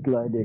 স্লাইডে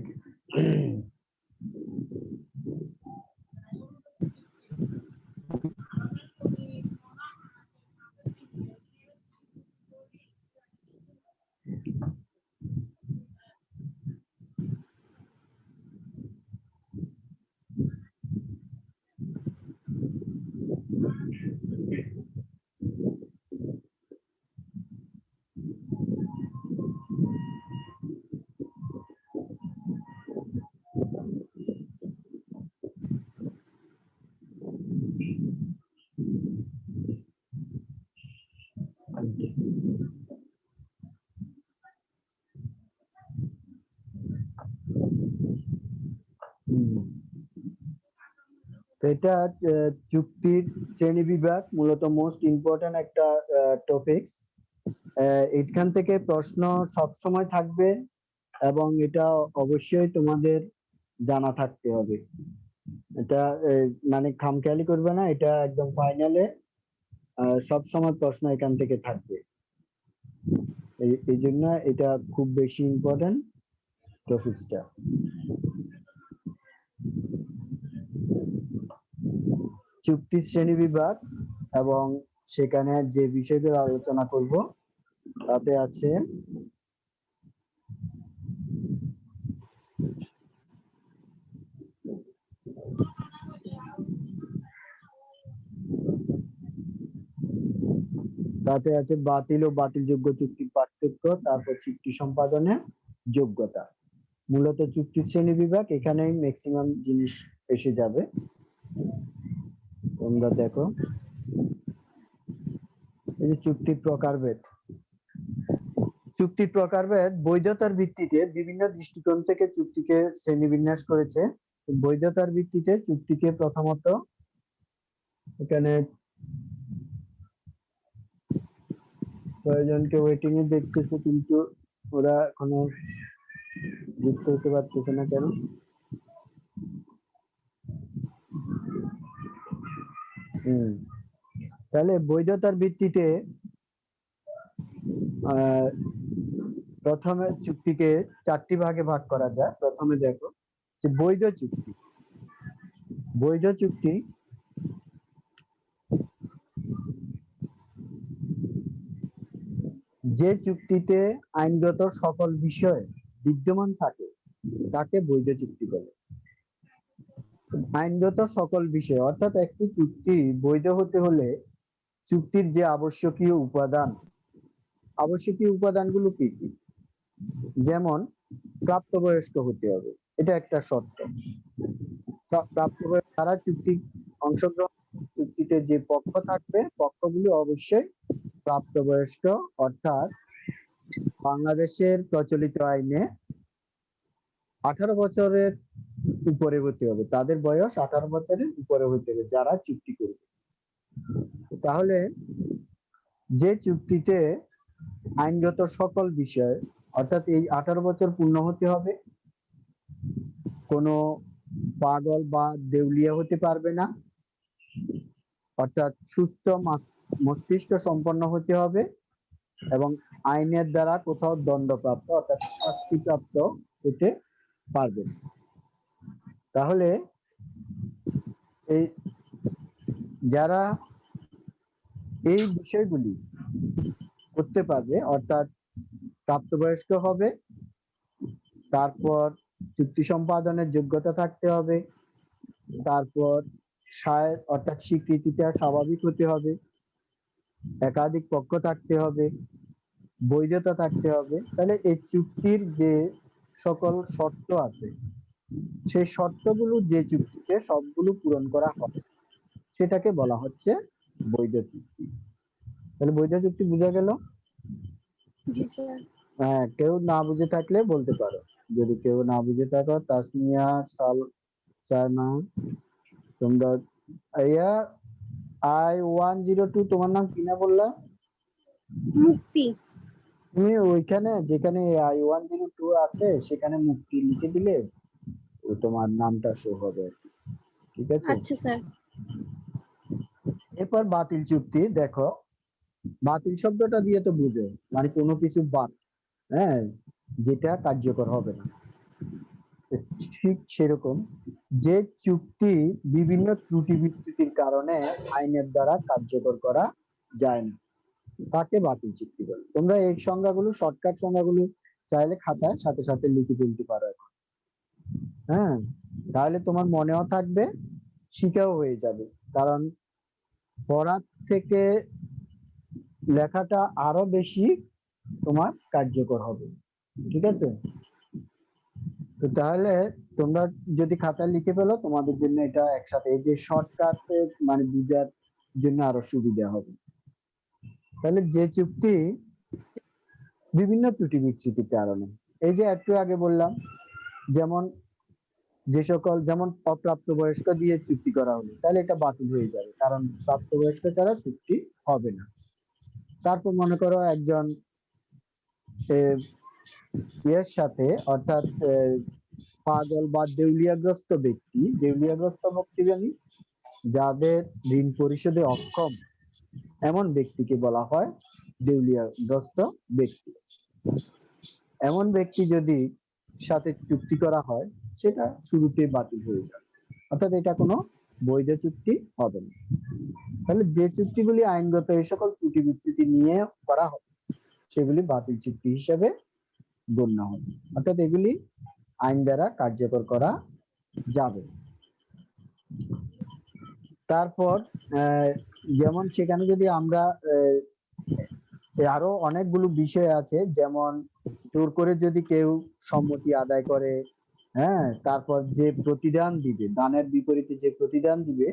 তো এটা চুক্তির শ্রেণী বিভাগ মূলত মোস্ট ইম্পর্টেন্ট একটা টপিকস। এখান থেকে প্রশ্ন সব সময় থাকবে এবং এটা অবশ্যই তোমাদের জানা থাকতে হবে। এটা মানে খামখেয়ালি করবে না, এটা একদম ফাইনালে সব সময় প্রশ্ন এখান থেকে থাকবে। এই জন্য এটা খুব বেশি ইম্পর্টেন্ট টপিকসটা। চুক্তির শ্রেণী বিভাগ এবং সেখানে যে বিষয়গুলো আলোচনা করব তাতে আছে বাতিল ও বাতিলযোগ্য চুক্তির পার্থক্য, তারপর চুক্তি সম্পাদনের যোগ্যতা। মূলত চুক্তির শ্রেণী বিভাগ এখানেই ম্যাক্সিমাম জিনিস এসে যাবে। তোমরা দেখো এই যে চুক্তির প্রকারভেদ। চুক্তির প্রকারভেদ বৈধতার ভিত্তিতে বিভিন্ন দৃষ্টিকোণ থেকে চুক্তিকে শ্রেণীবিন্যাস করেছে। বৈধতার ভিত্তিতে চুক্তিকে প্রথমত এখানে কয়েকজনকে ওয়েটিং এ দেখতেছে কিন্তু ওরা এখনো যুক্ত হতে পারতেছে না কেন? তাহলে বৈধতার ভিত্তিতে প্রথমে চুক্তিকে চারটি ভাগে ভাগ করা যায়। প্রথমে দেখো যে বৈধ চুক্তি। বৈধ চুক্তি যে চুক্তিতে আইনগত সকল বিষয় বিদ্যমান থাকে তাকে বৈধ চুক্তি বলে। আইনগত সকল বিষয় অর্থাৎ একটি চুক্তি বৈধ হতে হলে চুক্তির যে আবশ্যকীয় উপাদানগুলো কি কি? যেমন প্রাপ্তবয়স্ক হতে হবে, এটা একটা শর্ত। প্রাপ্তবয়স্ক তারা চুক্তি অংশগ্রহণ, চুক্তিতে যে পক্ষ থাকবে পক্ষগুলো অবশ্যই প্রাপ্তবয়স্ক, অর্থাৎ বাংলাদেশের প্রচলিত আইনে 18 বছরের উপরে হতে হবে, তাদের বয়স 18 বছরের উপরে হতে হবে যারা চুক্তি করবে। তাহলে যে চুক্তিতে আইনগত সকল বিষয় অর্থাৎ এই 18 বছর পূর্ণ হতে হবে, কোনো পাগল বা দেউলিয়া হতে পারবে না, অর্থাৎ সুস্থ মস্তিষ্ক সম্পন্ন হতে হবে এবং আইনের দ্বারা কোথাও দণ্ডপ্রাপ্ত অর্থাৎ শাস্তিপ্রাপ্ত হতে পারবে। তাহলে এই যারা এই বিষয়গুলি করতে পারবে অর্থাৎ প্রাপ্তবয়স্ক হবে, তারপর চুক্তি সম্পাদনের যোগ্যতা থাকতে হবে, তারপর অর্থাৎ স্বীকৃতিটা স্বাভাবিক হতে হবে, একাধিক পক্ষ থাকতে হবে, বৈধতা থাকতে হবে। তাহলে এই চুক্তির যে সকল শর্ত আছে সেই শর্তগুলো যে চুক্তিতে সবগুলো পূরণ করা হবে সেটাকে বলা হচ্ছে বৈধ চুক্তি। তাহলে বৈধ চুক্তি বোঝা গেল? জি স্যার। হ্যাঁ, কেউ না বুঝে থাকলে বলতে পারো। যদি কেউ না বুঝে থাকো, তাসমিয়া, সালমা, তোমরা I102 তোমার নাম কি না বললা? মুক্তি। তুমি ওইখানে যেখানে I102 আছে সেখানে মুক্তি লিখে দিলে তোমার নামটা শো হবে, ঠিক আছে? আচ্ছা স্যার। এরপর বাতিল চুক্তি। দেখো বাতিল শব্দটা দিয়ে তো বুঝো মানে কোনো কিছু বাদ, হ্যাঁ, যেটা কার্যকর হবে না। ঠিক সেরকম যে চুক্তি বিভিন্ন ত্রুটি বিচ্যুতির কারণে আইনের দ্বারা কার্যকর করা যায় না তাকে বাতিল চুক্তি বলে। তোমরা এই সংজ্ঞাগুলো, শর্টকাট সংজ্ঞাগুলো চাইলে খাতায় সাথে সাথে লিখে ফেলতে পারো এখন। হ্যাঁ, তাহলে তোমার মনেও থাকবে, শিখাও হয়ে যাবে। কারণ পড়ার থেকে লেখাটা আরো বেশি তোমার কার্যকর হবে। ঠিক আছে? তো তাহলে তোমরা যদি খাতায় লিখে ফেলো, তোমাদের জন্য এটা একসাথে এই যে শর্টকাট মানে বুঝার জন্য আরো সুবিধা হবে। তাহলে যে চুক্তি বিভিন্ন ত্রুটি বিচ্যুতির কারণে, এই যে একটু আগে বললাম, যেমন যে সকল, যেমন অপ্রাপ্তবয়স্ক দিয়ে চুক্তি করা হলো, তাহলে এটা বাতিল হয়ে যাবে, কারণ প্রাপ্তবয়স্ক ছাড়া চুক্তি হবে না। তারপর মনে করো একজন এর সাথে, অর্থাৎ পাগল বা দেউলিয়াগ্রস্ত ব্যক্তি, দেউলিয়াগ্রস্ত ব্যক্তি জানি যাদের ঋণ পরিশোধে অক্ষম, এমন ব্যক্তিকে বলা হয় দেউলিয়াগ্রস্ত ব্যক্তি। এমন ব্যক্তি যদি সাথে চুক্তি করা হয়, সেটা শুরুতে বাতিল হয়ে যাবে, অর্থাৎ এটা কোনো বৈধ চুক্তি হবে না। তাহলে যে চুক্তিগুলি আইনগত এই সকল ত্রুটি বিচ্যুতি নিয়ে করা হবে, সেগুলি বাতিল চুক্তি হিসেবে গণ্য হবে, অর্থাৎ এগুলি আইন দ্বারা কার্যকর করা যাবে। তারপর যেমন সেখানে যদি আমরা আরো অনেকগুলো বিষয় আছে, যেমন জোর করে যদি কেউ সম্মতি আদায় করে, হ্যাঁ, তারপর যে প্রতিদান দিবে, দানের বিপরীতে যে প্রতিদান দিবে,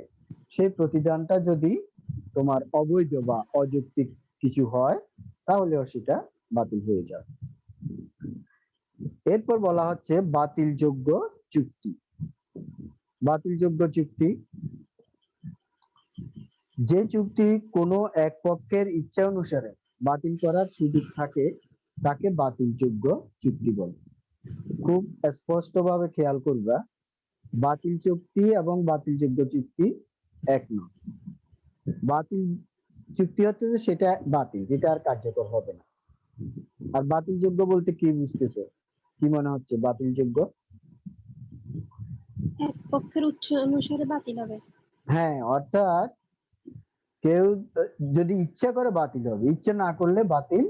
সেই প্রতিদানটা যদি তোমার অবৈধ বা অযৌক্তিক কিছু হয়, তাহলেও সেটা বাতিল হয়ে যাবে। এরপর বলা হচ্ছে বাতিলযোগ্য চুক্তি। বাতিলযোগ্য চুক্তি, যে চুক্তি কোনো এক পক্ষের ইচ্ছা অনুসারে বাতিল করার সুযোগ থাকে, তাকে বাতিলযোগ্য চুক্তি বলে। খুব স্পষ্টভাবে খেয়াল করবা, বাতিল চুক্তি এবং বাতিলযোগ্য চুক্তি এক নয়। বাতিল চুক্তি হচ্ছে যে সেটা বাতিল, যেটা আর কার্যকর হবে না। আর বাতিলযোগ্য বলতে কি বুঝতেছো, কি মনে হচ্ছে বাতিলযোগ্য? এক পক্ষের উচ্চ অনুসারে বাতিল হবে। হ্যাঁ, অর্থাৎ কেউ যদি ইচ্ছা করে বাতিল হবে, ইচ্ছা না করলে বাতিল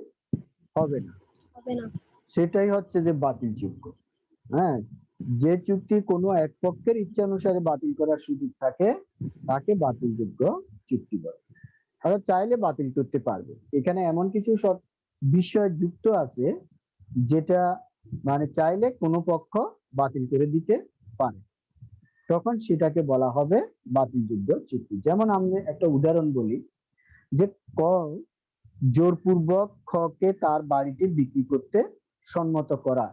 হবে না, হবে না। সেটাই হচ্ছে যে বাতিলযোগ্য। হ্যাঁ, যে চুক্তি কোনো এক পক্ষের ইচ্ছা অনুসারে বাতিল করার সুযোগ থাকে, তাকে বাতিলযোগ্য চুক্তি বলে। অর্থাৎ চাইলে বাতিল করতে পারবে। এখানে এমন কিছু সব বিষয় যুক্ত আছে, যেটা মানে চাইলে কোনো পক্ষ বাতিল করে দিতে পারে, তখন সেটাকে বলা হবে বাতিলযোগ্য চুক্তি। যেমন আমি একটা উদাহরণ বলি, যে ক জোরপূর্বক খ কে তার বাড়িটি বিক্রি করতে সম্মত করা,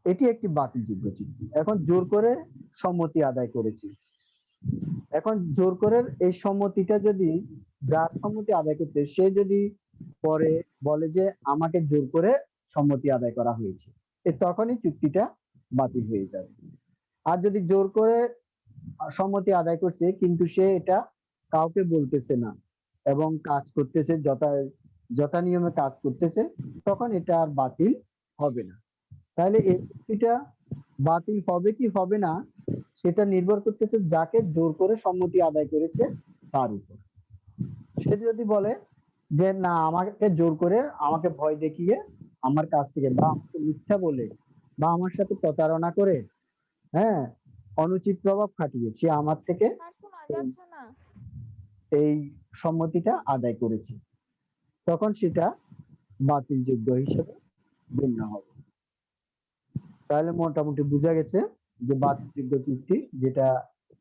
এটি একটি বাতিলযোগ্য চুক্তি। এখন জোর করে সম্মতি আদায় করেছি, এখন জোর করে এই সম্মতিটা যদি, যার সম্মতি আদায় করছে সে যদি পরে বলে যে আমাকে জোর করে সম্মতি আদায় করা হয়েছে, তখনই চুক্তিটা বাতিল হয়ে যাবে। আর যদি জোর করে সম্মতি আদায় করছে কিন্তু সে এটা কাউকে বলতেছে না এবং কাজ করতেছে, যথা নিয়মে কাজ করতেছে, তখন এটা আর বাতিল হবে না। তাহলে এই চুক্তিটা বাতিল হবে কি হবে না, সেটা নির্ভর করতেছে যাকে জোর করে সম্মতি আদায় করেছে তার উপর। সে যদি বলে যে না, আমাকে জোর করে, আমাকে ভয় দেখিয়ে আমার কাছ থেকে, বা আমাকে মিথ্যা বলে, বা আমার সাথে প্রতারণা করে, হ্যাঁ, অনুচিত প্রভাব খাটিয়ে সে আমার থেকে এই সম্মতিটা আদায় করেছে, তখন সেটা বাতিলযোগ্য হিসেবে গণ্য হবে। তাহলে মোটামুটি বোঝা গেছে যে বাতিলযোগ্য চুক্তি যেটা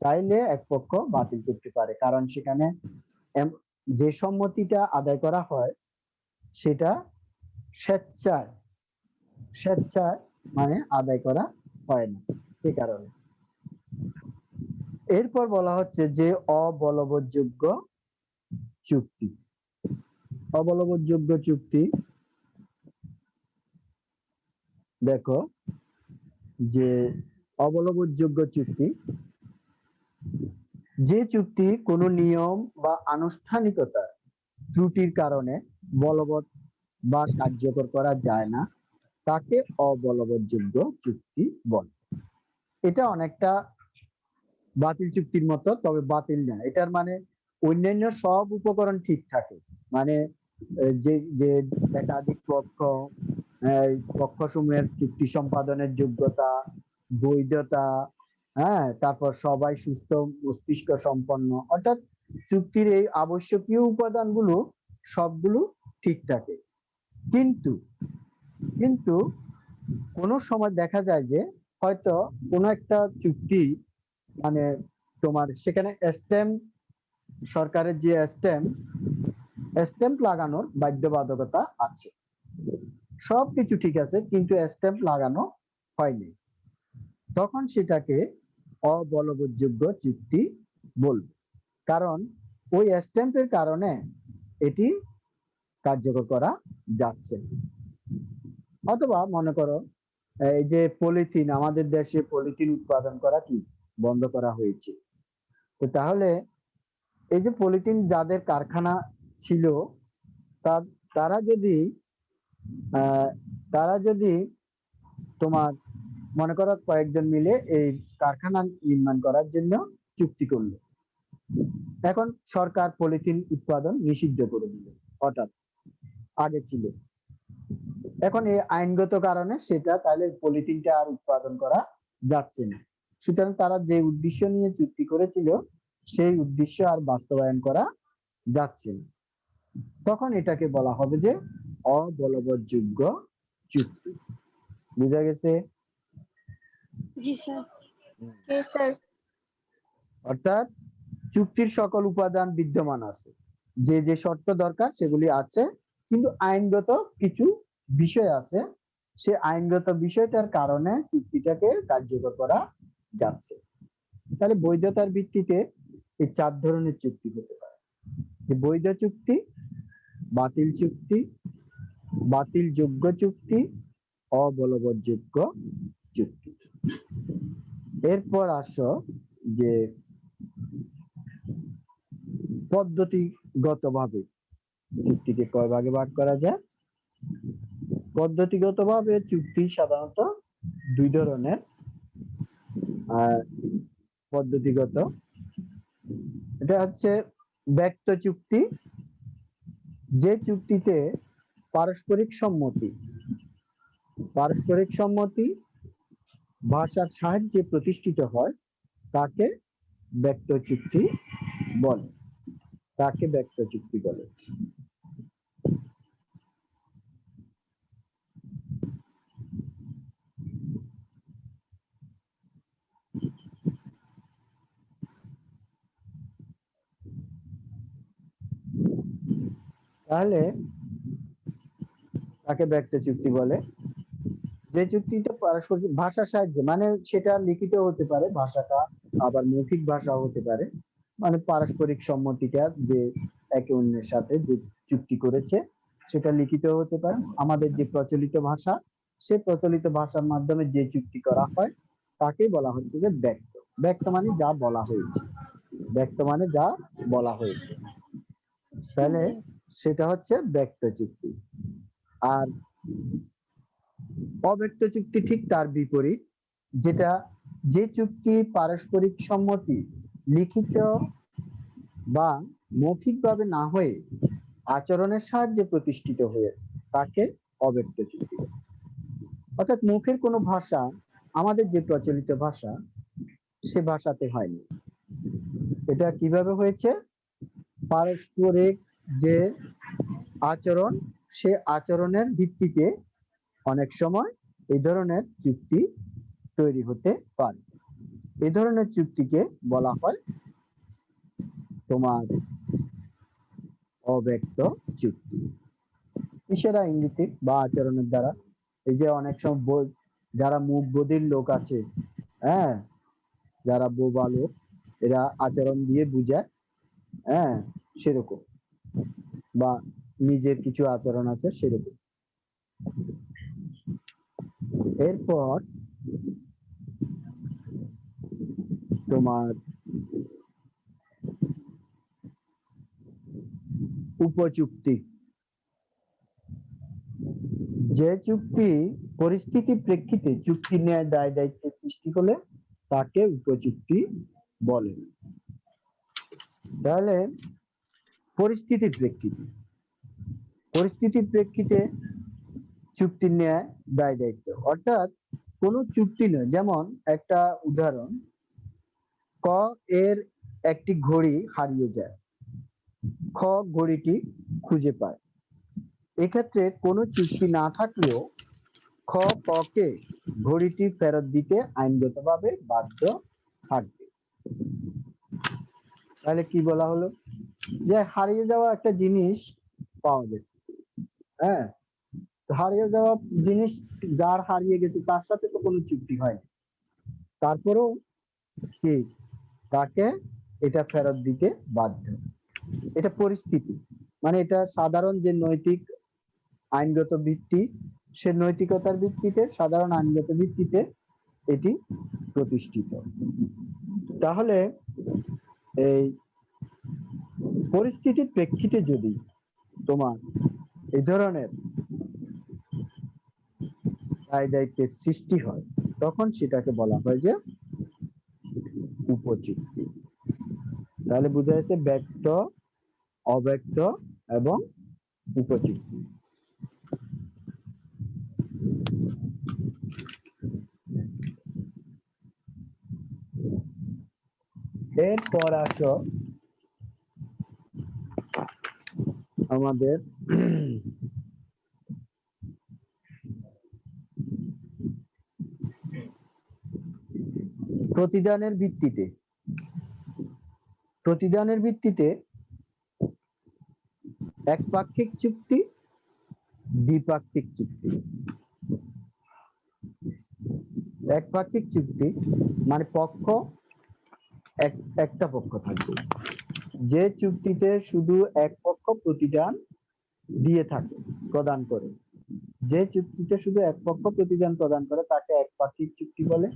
চাইলে এক পক্ষ বাতিল করতে পারে, কারণ সেখানে যে সম্মতিটা আদায় করা হয় সেটা স্বেচ্ছায়, স্বেচ্ছায় মানে আদায় করা হয় না, সে কারণে। এরপর বলা হচ্ছে যে অবলবৎযোগ্য চুক্তি। অবলবৎযোগ্য চুক্তি, দেখো যে অবলবৎযোগ্য চুক্তি, যে চুক্তি কোনো নিয়ম বা আনুষ্ঠানিকতার ত্রুটির কারণে বলবৎ বা কার্যকর করা যায় না, তাকে অবলবৎযোগ্য চুক্তি বলে। এটা অনেকটা বাতিল চুক্তির মতো, তবে বাতিল না। এটার মানে অন্যান্য সব উপকরণ ঠিক থাকে, মানে যে যে একাধিক পক্ষ, পক্ষ সমূহের চুক্তি সম্পাদনের যোগ্যতা, বৈধতা, হ্যাঁ, তারপর সবাই সুস্থ মস্তিষ্ক সম্পন্ন, অর্থাৎ চুক্তির এই আবশ্যকীয় উপাদানগুলো সবগুলো ঠিক থাকে। কিন্তু কিন্তু কোনো সময় দেখা যায় যে হয়তো কোনো একটা চুক্তি, মানে তোমার সেখানে স্ট্যাম্প, সরকারের যে স্ট্যাম্প লাগানোর বাধ্যবাধকতা আছে, সবকিছু ঠিক আছে কিন্তু স্ট্যাম্প লাগানো হয়নি, তখন সেটাকে অবলবৎযোগ্য চুক্তি বলবে। কারণ ওই স্ট্যাম্পের কারণে এটি কার্যকর করা যাচ্ছে না। অথবা মনে করো এই যে পলিথিন, আমাদের দেশে পলিথিন উৎপাদন করা কি বন্ধ করা হয়েছে, তো তাহলে এই যে পলিথিন যাদের কারখানা ছিল, তারা যদি আহ, তারা যদি তোমার মনে করো কয়েকজন মিলে এই কারখানা নির্মাণ করার জন্য চুক্তি করলো, এখন সরকার পলিথিন উৎপাদন নিষিদ্ধ করে দিল হঠাৎ, আগে ছিল, এখন এই আইনগত কারণে সেটা তাহলে পলিথিনটা আর উৎপাদন করা যাচ্ছে না। সুতরাং তারা যে উদ্দেশ্য নিয়ে চুক্তি করেছিল সেই উদ্দেশ্য আর বাস্তবায়ন করা যাচ্ছে না, তখন এটাকে বলা হবে যে অবলবৎযোগ্য চুক্তি। বুঝা গেছে? জি স্যার। জি স্যার। অর্থাৎ চুক্তির সকল উপাদান বিদ্যমান আছে, যে যে শর্ত দরকার সেগুলি আছে, কিন্তু আইনগত কিছু বিষয় আছে, সে আইনগত বিষয়টার কারণে চুক্তিটাকে কার্যকর করা যাচ্ছে। তাহলে বৈধতার ভিত্তিতে এই 4 ধরনের চুক্তি হতে পারে, যে বৈধ চুক্তি, বাতিল চুক্তি, বাতিল যোগ্য চুক্তি, অবলবৎযোগ্য চুক্তি। এরপর আসো যে পদ্ধতিগতভাবে চুক্তিকে কয় ভাগে ভাগ করা যায়। পদ্ধতিগতভাবে চুক্তি সাধারণত 2 ধরনের। পদ্ধতিগত, এটা হচ্ছে ব্যক্ত চুক্তি, যে চুক্তিতে পারস্পরিক সম্মতি ভাষার সাহায্যে প্রতিষ্ঠিত হয় তাকে ব্যক্ত চুক্তি বলে। তাহলে তাকে ব্যক্ত চুক্তি বলে যে চুক্তিটা পারস্পরিক ভাষার সাহায্যে, মানে সেটা লিখিত হতে পারে ভাষাটা, আবার মৌখিক ভাষাও হতে পারে, মানে পারস্পরিক সম্মতিটা যে একে অন্যের সাথে যে চুক্তি করেছে সেটা লিখিত হতে পারে। আমাদের যে প্রচলিত ভাষা, সে প্রচলিত ভাষার মাধ্যমে যে চুক্তি করা হয় তাকে বলা হচ্ছে যে ব্যক্ত। ব্যক্ত মানে যা বলা হয়েছে, তাহলে সেটা হচ্ছে ব্যক্ত চুক্তি। আর অব্যক্ত চুক্তি ঠিক তার বিপরীত, যেটা যে চুক্তি পারস্পরিক সম্মতি লিখিত বা মৌখিকভাবে না হয়ে আচরণের সাহায্যে প্রতিষ্ঠিত হয়ে তাকে অব্যক্ত চুক্তি। অর্থাৎ মুখের কোনো ভাষা, আমাদের যে প্রচলিত ভাষা, সে ভাষাতে হয়নি, এটা কিভাবে হয়েছে? পারস্পরিক যে আচরণ, সে আচরণের ভিত্তিতে অনেক সময় এই ধরনের চুক্তি তৈরি হতে পারে। এই ধরনের চুক্তিকে বলা হয় তোমার অব্যক্ত চুক্তি। ইশারা ইঙ্গিতে বা আচরণের দ্বারা, এই যে অনেক সময় যারা মুখ বধির লোক আছে, হ্যাঁ, যারা বোবা লোক, এরা আচরণ দিয়ে বুঝায়, হ্যাঁ, সেরকম, বা নিজের কিছু আচরণ আছে সেরকম। এরপর তোমার উপচুক্তি, যে চুক্তি পরিস্থিতির প্রেক্ষিতে চুক্তির ন্যায় দায় দায়িত্বের সৃষ্টি হলে তাকে উপচুক্তি বলে। তাহলে পরিস্থিতির প্রেক্ষিতে চুক্তির ন্যায় দায় দায়িত্ব, অর্থাৎ কোন চুক্তি নয়। যেমন একটা উদাহরণ, ক এর একটি ঘড়ি হারিয়ে যায়, খ ঘড়িটি খুঁজে পায়। এক্ষেত্রে কোনো চুক্তি না থাকলেও খ ককে ঘড়িটি ফেরত দিতে আইনগতভাবে বাধ্য থাকবে। তাহলে কি বলা হলো, যে হারিয়ে যাওয়া একটা জিনিস পাওয়া গেছে, হ্যাঁ, হারিয়ে যাওয়া জিনিস যার হারিয়ে গেছে তার সাথে তো কোনো চুক্তি হয়নি, তারপরেও কি তাকে এটা ফেরত দিতে বাধ্য। এটা পরিস্থিতি, মানে এটা সাধারণ যে নৈতিক আইনগত ভিত্তি, সে নৈতিকতার ভিত্তিতে, সাধারণ আইনগত ভিত্তিতে এটি প্রতিষ্ঠিত। তাহলে এই পরিস্থিতির প্রেক্ষিতে যদি তোমার এই ধরনের দায় দায়িত্বের সৃষ্টি হয়, তখন সেটাকে বলা হয় যে উপচুক্তি। তাহলে বোঝা যাচ্ছে ব্যক্ত, অব্যক্ত এবং উপচুক্তি। এরপর আসো আমাদের প্রতিদানের ভিত্তিতে একপাক্ষিক চুক্তি, দ্বিপাক্ষিক চুক্তি। একপাক্ষিক চুক্তি মানে পক্ষ একটা পক্ষ থাকবে, যে চুক্তিতে শুধু এক পক্ষ প্রতিদান দিয়ে থাকে, প্রদান করে। যে চুক্তিতে শুধু এক পক্ষ প্রতিদান প্রদান করে তাকে একপাক্ষিক চুক্তি বলে।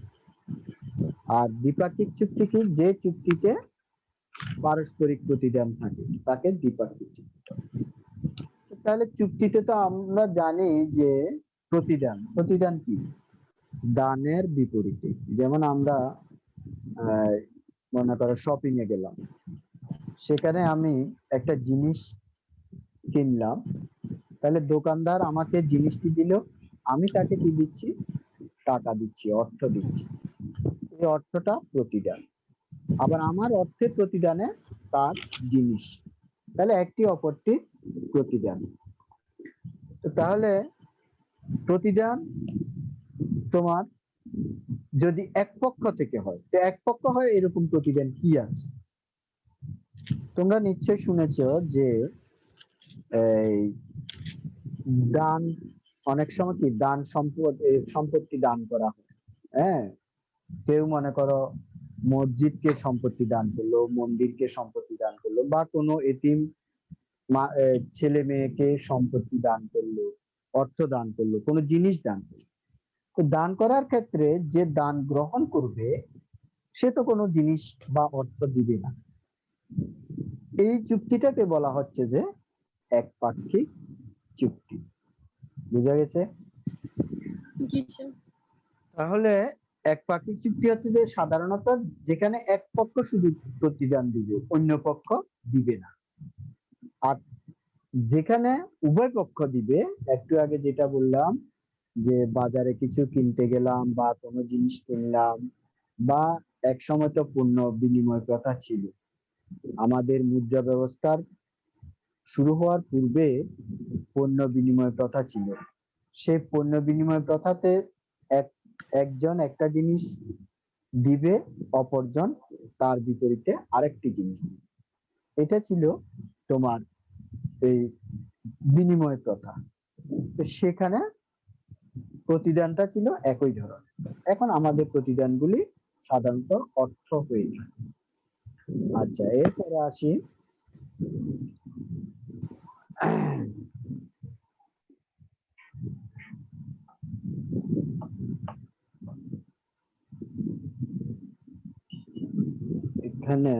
আর দ্বিপাক্ষিক চুক্তি কি, যে চুক্তিতে পারস্পরিক প্রতিদান থাকে তাকে দ্বিপাক্ষিক চুক্তি বলে। তাহলে চুক্তিতে তো আমরা জানি যে প্রতিদান কি, দানের বিপরীতে। যেমন আমরা মনে করো শপিং এ গেলাম, সেখানে আমি একটা জিনিস কিনলাম, তাহলে দোকানদার আমাকে জিনিসটি দিল, আমি তাকে কি দিচ্ছি, টাকা দিচ্ছি, অর্থ দিচ্ছি। এই অর্থটা প্রতিদান। আবার আমার অর্থের প্রতিদানে তার জিনিস, তাহলে একটি অপরটি প্রতিদান। তো তাহলে প্রতিদান তোমার যদি এক পক্ষ থেকে হয়, তো এক পক্ষ হয় এরকম প্রতিদান কি আছে? তোমরা নিশ্চয় শুনেছো যে এই দান, অনেক সময় কি দান সম্পত্তি দান করা হয়। হ্যাঁ, কেউ মনে করো মসজিদকে সম্পত্তি দান করলো, মন্দিরকে সম্পত্তি দান করলো, বা কোনো এতিম ছেলে মেয়েকে সম্পত্তি দান করলো, অর্থ দান করলো, কোনো জিনিস দান করলো। তো দান করার ক্ষেত্রে যে দান গ্রহণ করবে সে তো কোনো জিনিস বা অর্থ দিবে না। এই চুক্তিটাকে বলা হচ্ছে যে একপাক্ষিক চুক্তি। বুঝা গেছে? জি স্যার। তাহলে একপাক্ষিক চুক্তি হচ্ছে যে সাধারণত যেখানে এক পক্ষ শুধু প্রতিদান দিবে, অন্য পক্ষ দিবে না। আর যেখানে উভয় পক্ষ দিবে, একটু আগে যেটা বললাম যে বাজারে কিছু কিনতে গেলাম বা কোনো জিনিস কিনলাম, বা এক সময় তো পণ্য বিনিময় প্রথা ছিল। আমাদের মুদ্রা ব্যবস্থার শুরু হওয়ার পূর্বে পণ্য বিনিময় প্রথা ছিল। সেই পণ্য বিনিময় প্রথাতে একজন একটা জিনিস দিবে, অপরজন তার বিপরীতে আরেকটি জিনিস দিবে। এটা ছিল তোমার এই বিনিময় প্রথা। তো সেখানে প্রতিদানটা ছিল একই ধরনের। এখন আমাদের প্রতিদানগুলি সাধারণত অর্থ হয়ে থাকে। আচ্ছা, এরপরে আসি এখানে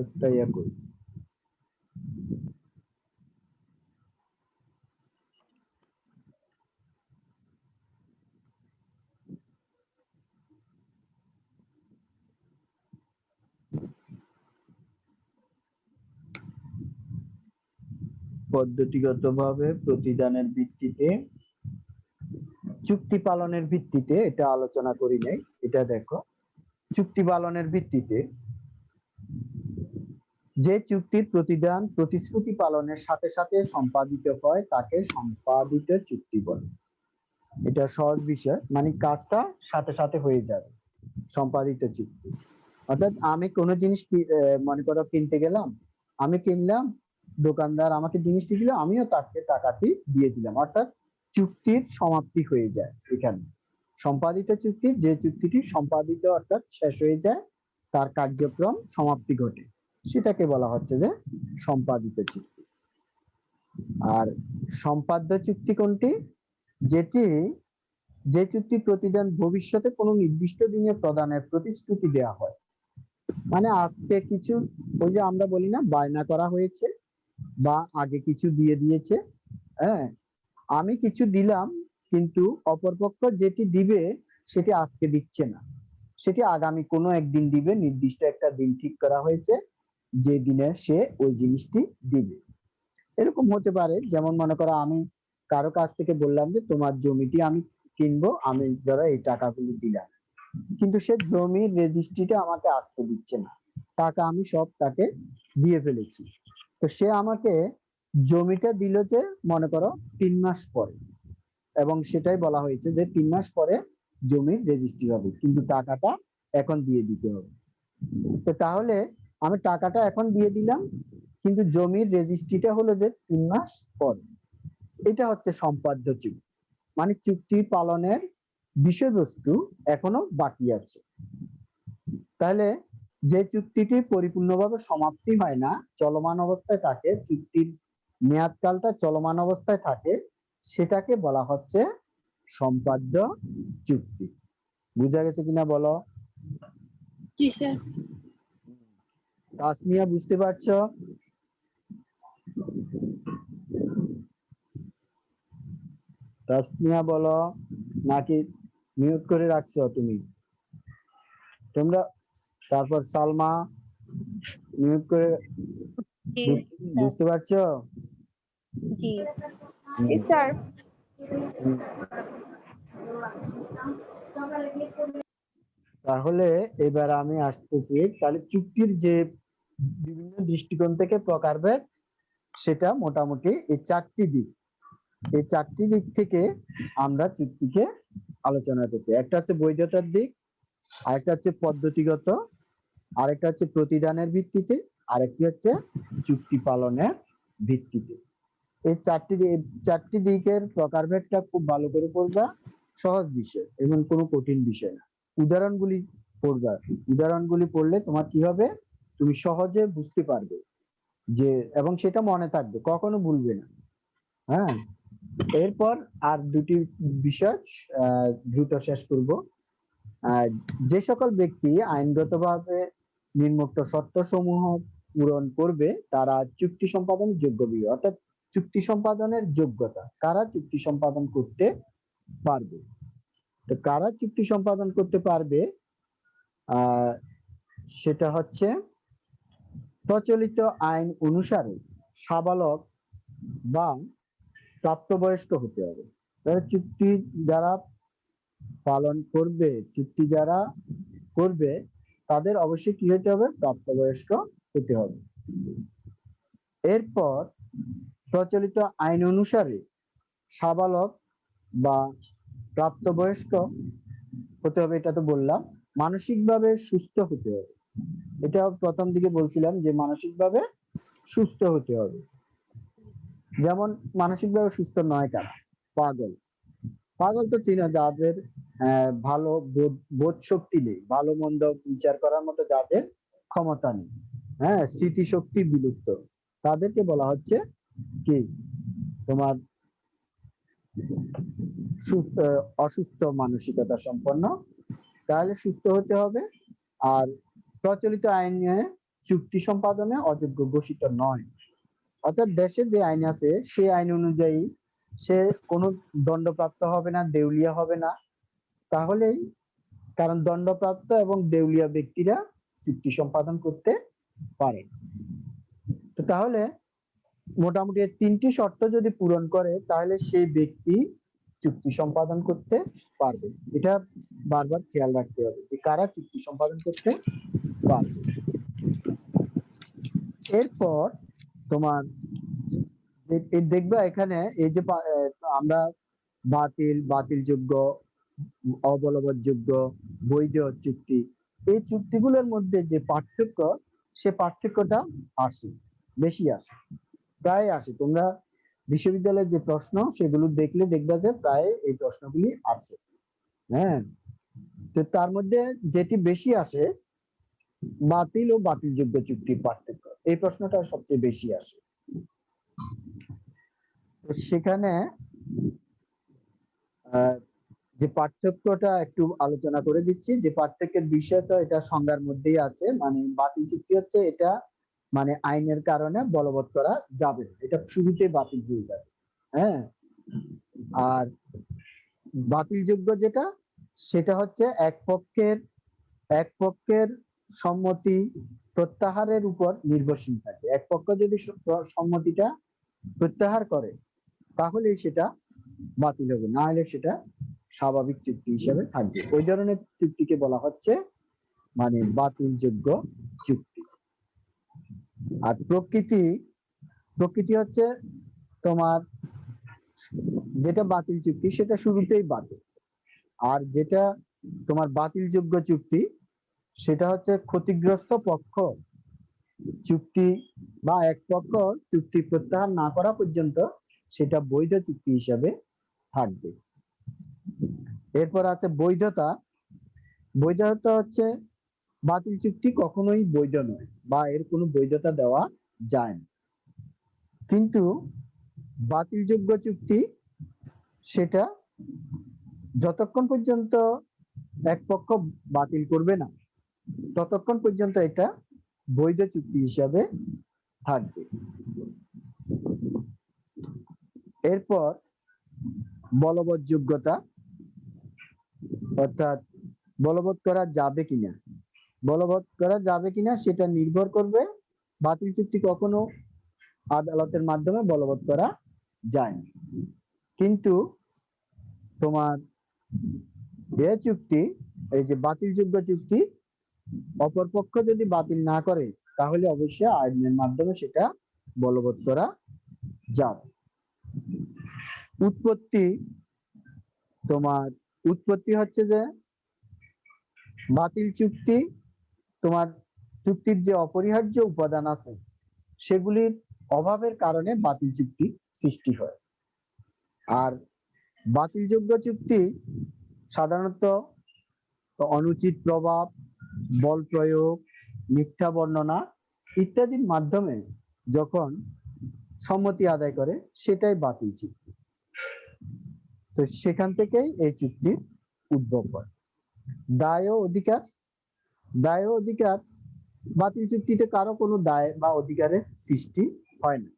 একটা ইয়া করি। পদ্ধতিগতভাবে প্রতিদানের ভিত্তিতে চুক্তি পালনের ভিত্তিতে এটা আলোচনা করি নাই। এটা দেখো, চুক্তি পালনের ভিত্তিতে যে চুক্তির প্রতিদান প্রতিশ্রুতি পালনের সাথে সাথে সম্পাদিত হয় তাকে সম্পাদিত চুক্তি বলে। এটা সহজ বিষয়, মানে কাজটা সাথে সাথে হয়ে যাবে, সম্পাদিত চুক্তি। অর্থাৎ আমি কোনো জিনিস মনে করো কিনতে গেলাম, আমি কিনলাম, দোকানদার আমাকে জিনিসটি দিল, আমিও তাকে টাকাটি দিয়ে দিলাম, অর্থাৎ চুক্তির সমাপ্তি হয়ে যায় এখানে। সম্পাদিত চুক্তি যে চুক্তিটি সম্পাদিত অর্থাৎ শেষ হয়ে যায়, তার কার্যক্রম সমাপ্তি ঘটে, সেটাকে বলা হচ্ছে যে সম্পাদিত চুক্তি। আর সম্পাদ্য চুক্তি কোনটি? যেটি যে চুক্তি প্রতিদান ভবিষ্যতে কোনো নির্দিষ্ট দিনে প্রদানের প্রতিশ্রুতি দেওয়া হয়। মানে আজকে কিছু, ওই যে আমরা বলি না বায়না করা হয়েছে বা আগে কিছু দিয়ে দিয়েছে, হ্যাঁ, আমি কিছু দিলাম কিন্তু অপরপক্ষ যেটি দিবে সেটি আজকে দিচ্ছে না, সেটি আগামী কোনো একদিন দিবে, নির্দিষ্ট একটা দিন ঠিক করা হয়েছে যে দিনে সে ওই জিনিসটি দিবে। এরকম হতে পারে, যেমন মনে করো আমি কারো কাছ থেকে বললাম যে তোমার জমিটি আমি কিনবো, আমি ধরো এই টাকাগুলো দিলাম, কিন্তু সে জমির রেজিস্ট্রিটা আমাকে আজকে দিচ্ছে না, টাকা আমি সব তাকে দিয়ে ফেলেছি, তো সে আমাকে জমিটা দিল যে মনে করো 3 মাস পরে, এবং সেটাই বলা হয়েছে যে 3 মাস পরে জমির রেজিস্ট্রি হবে, কিন্তু টাকাটা এখন দিয়ে দিতে হবে। তো তাহলে আমি টাকাটা এখন দিয়ে দিলাম, কিন্তু জমির রেজিস্ট্রিটা হলো যে 3 মাস পরে। এটা হচ্ছে সম্পাদ্য চুক্তি, মানে চুক্তি পালনের বিষয়বস্তু এখনো বাকি আছে। তাহলে যে চুক্তিটি পরিপূর্ণভাবে সমাপ্তি হয় না, চলমান অবস্থায় থাকে, চুক্তির মেয়াদকালটা চলমান অবস্থায় থাকে, সেটাকে বলা হচ্ছে সম্পাদ্য চুক্তি। বুঝা গেছে কিনা বলো? জি স্যার। তাসমিয়া বুঝতে পারছো? তাসমিয়া বলো, নাকি মিউট করে রাখছো তুমি? তোমরা, তারপর সালমা মিউট করে, বুঝতে পারছো? জি স্যার। তাহলে এবার আমি আসতেছি, তাহলে চুক্তির যে বিভিন্ন দৃষ্টিকোণ থেকে প্রকারভেদ, সেটা মোটামুটি এই 4টি দিক, এই 4টি দিক থেকে আমরা চুক্তিকে আলোচনা করছি। একটা হচ্ছে বৈধতার দিক, আরেকটা হচ্ছে পদ্ধতিগত, আরেকটা হচ্ছে প্রতিদানের ভিত্তিতে, আরেকটি হচ্ছে চুক্তি পালনের ভিত্তিতে। এই 4টি দিকের প্রকারভেদটা খুব ভালো করে পড়বা, সহজ বিষয় এবং কোনো কঠিন বিষয় না। উদাহরণগুলি পড়বা, উদাহরণগুলি পড়লে তোমার কি হবে, তুমি সহজে বুঝতে পারবে যে, এবং সেটা মনে থাকবে, কখনো ভুলবে না। হ্যাঁ, এরপর আর দুটি বিষয় দ্রুত শেষ করব। যে সকল ব্যক্তি আইনগতভাবে নিম্নোক্ত শর্তসমূহ পূরণ করবে তারা চুক্তি সম্পাদনের যোগ্য হবে। অর্থাৎ চুক্তি সম্পাদনের যোগ্যতা, কারা চুক্তি সম্পাদন করতে পারবে। তো কারা চুক্তি সম্পাদন করতে পারবে, সেটা হচ্ছে প্রচলিত আইন অনুসারে সাবালক বা প্রাপ্তবয়স্ক হতে হবে। চুক্তি যারা পালন করবে, চুক্তি যারা করবে তাদের অবশ্যই কি হতে হবে, প্রাপ্তবয়স্ক হতে হবে। এরপর প্রচলিত আইন অনুসারে সাবালক বা প্রাপ্তবয়স্ক হতে হবে, এটা তো বললাম। মানসিকভাবে সুস্থ হতে হবে, এটা প্রথম দিকে বলছিলাম যে মানসিকভাবে সুস্থ হতে হবে। যেমন মানসিকভাবে সুস্থ নয় কারা, পাগল। পাগল তো চিনো, যাদের ভালো বোধ শক্তি নেই, ভালো মন্দ বিচার করার মতো যাদের ক্ষমতা নেই, হ্যাঁ, স্মৃতিশক্তি বিলুপ্ত, তাদেরকে বলা হচ্ছে কি, তোমার অসুস্থ মানসিকতা সম্পন্ন। তাহলে সুস্থ হতে হবে। আর প্রচলিত আইনে চুক্তি সম্পাদনে অযোগ্য ঘোষিত নয়। অর্থাৎ দেশে যে আইন আছে সেই আইন অনুযায়ী সে কোনো দণ্ডপ্রাপ্ত হবে না, দেউলিয়া হবে না। তাহলেই, কারণ দণ্ডপ্রাপ্ত এবং দেউলিয়া ব্যক্তিরা চুক্তি সম্পাদন করতে পারে। তো তাহলে মোটামুটি এই 3টি শর্ত যদি পূরণ করে তাহলে সেই ব্যক্তি চুক্তি সম্পাদন করতে পারবে। এটা বারবার খেয়াল রাখতে হবে যে কারা চুক্তি সম্পাদন করতে পারবে। এরপর তোমার দেখবা এখানে এই যে আমরা বাতিলযোগ্য, অবলবৎযোগ্য, বৈধ চুক্তি, এই চুক্তিগুলোর মধ্যে যে পার্থক্য, সে পার্থক্যটা বেশি আসে, প্রায় আসে। তোমরা বিশ্ববিদ্যালয়ের যে প্রশ্ন সেগুলো দেখলে দেখবা যে প্রায় এই প্রশ্নগুলি আছে। হ্যাঁ, তো তার মধ্যে যেটি বেশি আসে বাতিল ও বাতিলযোগ্য চুক্তির পার্থক্য, এই প্রশ্নটা সবচেয়ে বেশি আসে। তো সেখানে যে পার্থক্যটা একটু আলোচনা করে দিচ্ছি। যে পার্থক্যের বিষয়টা এটা সংজ্ঞার মধ্যেই আছে। মানে বাতিল চুক্তি হচ্ছে এটা মানে আইনের কারণে বলবৎ করা যাবে না, এটা শুরুতেই বাতিল হয়ে যাবে। হ্যাঁ, আর বাতিলযোগ্য যেটা, সেটা হচ্ছে এক পক্ষের সম্মতি প্রত্যাহারের উপর নির্ভরশীল থাকে। এক পক্ষ যদি সম্মতিটা প্রত্যাহার করে তাহলে সেটা বাতিল হবে, না হলে সেটা স্বাভাবিক চুক্তি হিসেবে থাকবে। ওই ধরনের চুক্তিকে বলা হচ্ছে মানে বাতিলযোগ্য চুক্তি। আর প্রকৃতি হচ্ছে তোমার যেটা বাতিল চুক্তি সেটা শুরুতেই বাতিল, আর যেটা তোমার বাতিলযোগ্য চুক্তি সেটা হচ্ছে ক্ষতিগ্রস্ত পক্ষ চুক্তি বা এক পক্ষ চুক্তি প্রত্যাহার না করা পর্যন্ত সেটা বৈধ চুক্তি হিসাবে থাকবে। এরপর আছে বৈধতা। বৈধতা হচ্ছে বাতিল চুক্তি কখনোই বৈধ নয় বা এর কোনো বৈধতা দেওয়া যায় না, কিন্তু বাতিলযোগ্য চুক্তি সেটা যতক্ষণ পর্যন্ত এক পক্ষ বাতিল করবে না ততক্ষণ পর্যন্ত এটা বৈধ চুক্তি হিসাবে থাকবে। এরপর বলবৎযোগ্যতা, অর্থাৎ বলবৎ করা যাবে কিনা সেটা নির্ভর করবে। বাতিল চুক্তি কখনো আদালতের মাধ্যমে বলবৎ করা যায় না, কিন্তু তোমার চুক্তি, এই যে বাতিলযোগ্য চুক্তি, অপরপক্ষ যদি বাতিল না করে তাহলে অবশ্যই আইনের মাধ্যমে সেটা বলবৎ করা যাবে। উৎপত্তি হচ্ছে যে বাতিল চুক্তি তোমার চুক্তির যে অপরিহার্য উপাদান আছে সেগুলির অভাবের কারণে বাতিল চুক্তি সৃষ্টি হয়। আর বাতিলযোগ্য চুক্তি সাধারণত অনুচিত প্রভাব, বল প্রয়োগ, মিথ্যা বর্ণনা ইত্যাদির মাধ্যমে যখন সম্মতি আদায় করে সেটাই বাতিল চুক্তি। তো সেখান থেকেই এই চুক্তির উদ্ভব হয়। দায় ও অধিকার, বাতিল চুক্তিতে কারো কোনো দায় বা অধিকারের সৃষ্টি হয় না।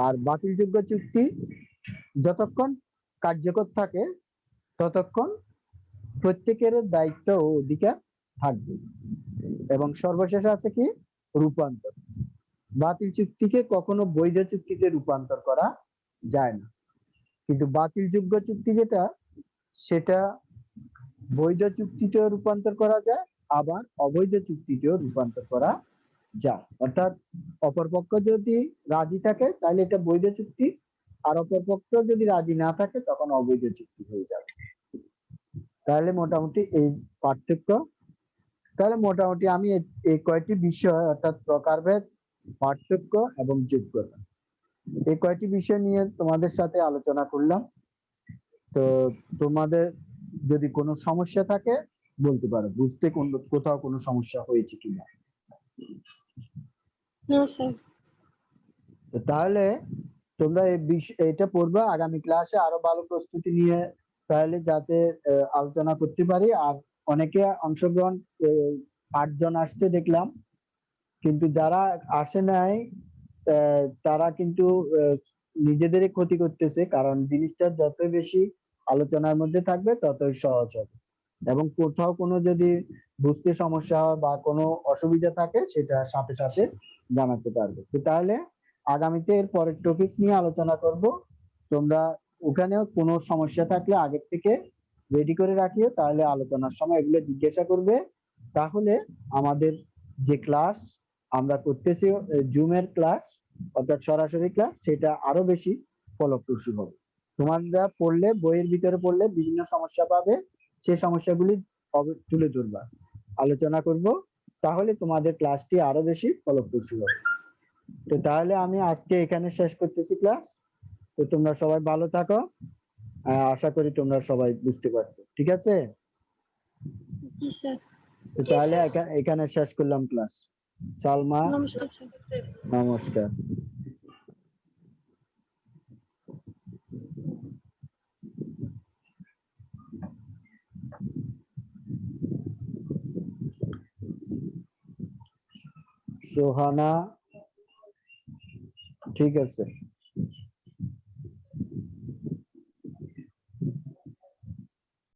আর বাতিলযোগ্য চুক্তি যতক্ষণ কার্যকর থাকে ততক্ষণ প্রত্যেকের দায়িত্ব ও অধিকার থাকবে। এবং সর্বশেষ আছে কি রূপান্তর। বাতিল চুক্তিকে কখনো বৈধ চুক্তিতে রূপান্তর করা যায় না, কিন্তু বাতিলযোগ্য চুক্তি যেটা সেটা বৈধ চুক্তিতেও রূপান্তর করা যায়, আবার অবৈধ চুক্তিতেও রূপান্তর করা যায়। অর্থাৎ অপরপক্ষ যদি রাজি থাকে তাহলে এটা বৈধ চুক্তি, আর অপরপক্ষ যদি রাজি না থাকে তখন অবৈধ চুক্তি হয়ে যাবে। তাহলে মোটামুটি এই পার্থক্য। তাহলে মোটামুটি আমি এই কয়টি বিষয় অর্থাৎ প্রকারভেদ, পার্থক্য এবং যোগ্যতা, এই কয়টি বিষয় নিয়ে তোমাদের সাথে আলোচনা করলাম। তো তোমাদের যদি কোনো সমস্যা থাকে বলতে পারো, বুঝতে কোথাও কোনো সমস্যা হয়েছে কিনা। তাহলে তোমরা এটা পড়বা, আগামী ক্লাসে আরো ভালো প্রস্তুতি নিয়ে তাহলে যাতে আলোচনা করতে পারি। আর অনেকে অংশগ্রহণ 8 জন আসছে দেখলাম, কিন্তু যারা আসে নাই তারা কিন্তু নিজেদেরই ক্ষতি করতেছে, কারণ জিনিসটা যত বেশি আলোচনার মধ্যে থাকবে ততই সহজ হবে, এবং কোথাও কোনো যদি বুঝতে সমস্যা হয় বা কোনো অসুবিধা থাকে সেটা সাথে সাথে জানাতে পারবে। তো তাহলে আগামীতে এর পরের টপিকস নিয়ে আলোচনা করব। তোমরা ওখানেও কোনো সমস্যা থাকলে আগে থেকে রেডি করে রাখিও, তাহলে আলোচনার সময় এগুলো জিজ্ঞাসা করবে। তাহলে আমাদের যে ক্লাস আমরা করতেছি জুমের ক্লাস, অর্থাৎ সরাসরি ক্লাস, সেটা আরো বেশি ফলপ্রসূ হবে। তোমরা পড়লে, বইয়ের ভিতরে পড়লে বিভিন্ন সমস্যা পাবে, সেই সমস্যাগুলি তুলে ধরবা, আলোচনা করব, তাহলে তোমাদের ক্লাসটি আরো বেশি ফলপ্রসূ হবে। তো তাহলে আমি আজকে এখানে শেষ করতেছি ক্লাস। তো তোমরা সবাই ভালো থাকো। আশা করি তোমরা সবাই বুঝতে পারছো, ঠিক আছে? জি স্যার। তো তাহলে এখানে শেষ করলাম ক্লাস। সালমা, নমস্কার স্যার। নমস্কার। সোহানা, ঠিক আছে।